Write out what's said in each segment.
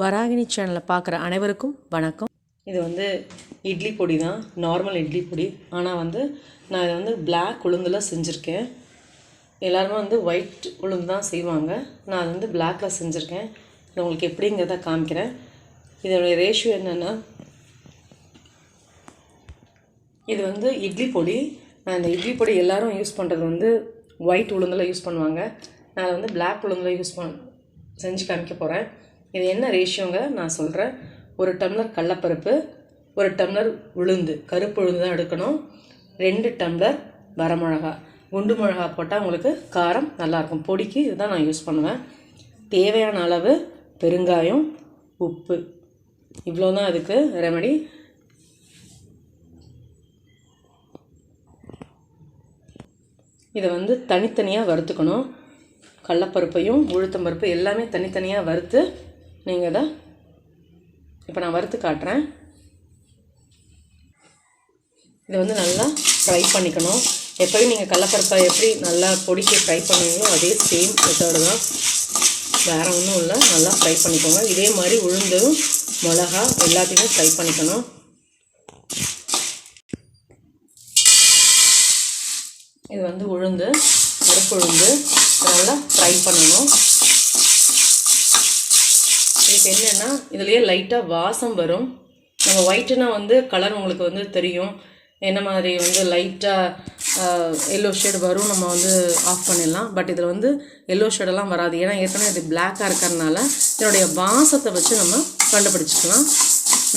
வராகினி சேனலில் பார்க்குற அனைவருக்கும் வணக்கம். இது வந்து இட்லி பொடி தான், நார்மல் இட்லி பொடி. ஆனால் நான் இதை பிளாக் உளுந்தில் செஞ்சுருக்கேன். எல்லாருமே ஒயிட் உளுந்து தான் செய்வாங்க. நான் அது பிளாக்கில் செஞ்சுருக்கேன். இது உங்களுக்கு எப்படிங்கிறத காமிக்கிறேன். இதோடைய ரேஷியோ என்னென்னா, இது இட்லி பொடி. நான் இந்த இட்லி பொடி எல்லோரும் யூஸ் பண்ணுறது ஒயிட் உளுந்தில் யூஸ் பண்ணுவாங்க. நான் அதை பிளாக் உளுந்தில் செஞ்சு காமிக்க போகிறேன். இது என்ன ரேஷியோங்க நான் சொல்கிறேன். 1 டம்ளர் கடலைப்பருப்பு, 1 டம்ளர் உளுந்து, கருப்பு உளுந்து தான் எடுக்கணும். 2 டம்ளர் வரமிளகா, குண்டு மிளகா போட்டால் உங்களுக்கு காரம் நல்லாயிருக்கும். பொடிக்கு இதுதான் நான் யூஸ் பண்ணுவேன். தேவையான அளவு பெருங்காயம், உப்பு, இவ்வளோ தான் அதுக்கு ரெமெடி. இதை தனித்தனியாக வறுத்துக்கணும். கடலைப்பருப்பையும் உளுத்தம்பருப்பு எல்லாமே தனித்தனியாக வறுத்து நீங்கள் இதை இப்போ நான் வறுத்து காட்டுறேன். இதை நல்லா ஃப்ரை பண்ணிக்கணும். எப்போயும் நீங்கள் கடலைப்பருப்பை எப்படி நல்லா பொடிக்கு ஃப்ரை பண்ணுவீங்களோ அதே சேம் மெத்தடு தான், வேறு ஒன்றும் இல்லை. நல்லா ஃப்ரை பண்ணிக்கோங்க. இதே மாதிரி உளுந்தும் மிளகா எல்லாத்தையுமே ஃப்ரை பண்ணிக்கணும். இது உளுந்து, கருப்பு உளுந்து நல்லா ஃப்ரை பண்ணணும். இதுக்கு என்னென்னா, இதுலேயே லைட்டாக வாசம் வரும். நம்ம ஒயிட்டுனா கலர் உங்களுக்கு தெரியும் என்ன மாதிரி லைட்டாக எல்லோ ஷேடு வரும். நம்ம ஆஃப் பண்ணிடலாம். பட் இதில் எல்லோ ஷேடெல்லாம் வராது. ஏன்னா ஏற்கனவே இது பிளாக்காக இருக்கிறதுனால இதனுடைய வாசத்தை வச்சு நம்ம கண்டுபிடிச்சிக்கலாம்.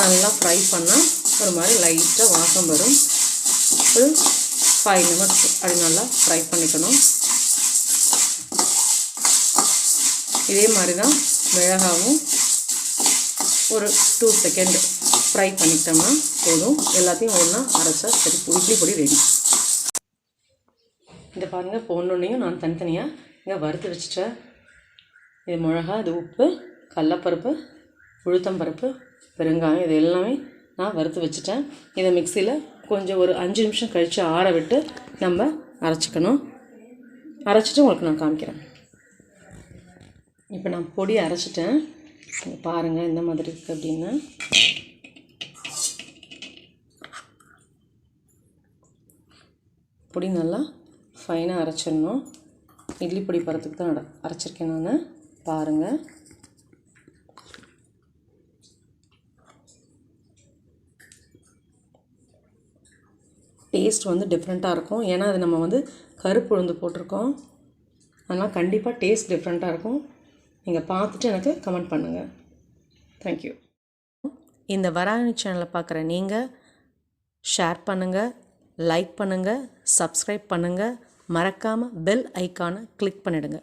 நல்லா ஃப்ரை பண்ணால் ஒரு மாதிரி லைட்டாக வாசம் வரும். ஒரு 5 நிமிஷம் அப்படி நல்லா ஃப்ரை பண்ணிக்கணும். இதே மாதிரி தான் மிளகாவும் ஒரு 2 செகண்ட் ஃப்ரை பண்ணிட்டோம்னா போதும். எல்லாத்தையும் ஒன்றா அரைச்சா சரி, இட்லி பொடி ரெடி. இதை பாருங்கள், போடணுன்னையும் நான் தனித்தனியாக இங்கே வறுத்து வச்சுட்டேன். இது மிளகா, இது உப்பு, கடலைப்பருப்பு, உளுத்தம்பருப்பு, பெருங்காயம், இது எல்லாமே நான் வறுத்து வச்சுட்டேன். இதை மிக்சியில் கொஞ்சம் ஒரு 5 நிமிஷம் கழித்து ஆற விட்டு நம்ம அரைச்சிக்கணும். அரைச்சிட்டு உங்களுக்கு நான் காமிக்கிறேன். இப்போ நான் பொடி அரைச்சிட்டேன். பாருங்கள் இந்த மாதிரி இருக்குது அப்படின்னு. பொடி நல்லா ஃபைனாக அரைச்சிடணும். இட்லி பொடி பதத்துக்கு தான் அரைச்சிருக்கேன் நான். பாருங்கள், டேஸ்ட் டிஃப்ரெண்ட்டாக இருக்கும். ஏன்னா அது நம்ம கருப்பு உளுந்து போட்டிருக்கோம். அதனால் கண்டிப்பாக டேஸ்ட் டிஃப்ரெண்ட்டாக இருக்கும். நீங்கள் பார்த்துட்டு எனக்கு கமெண்ட் பண்ணுங்கள். தேங்க்யூ. இந்த வராகினி சேனலை பார்க்குற நீங்கள் ஷேர் பண்ணுங்கள், லைக் பண்ணுங்கள், சப்ஸ்கிரைப் பண்ணுங்கள். மறக்காமல் பெல் ஐக்கானை கிளிக் பண்ணிவிடுங்க.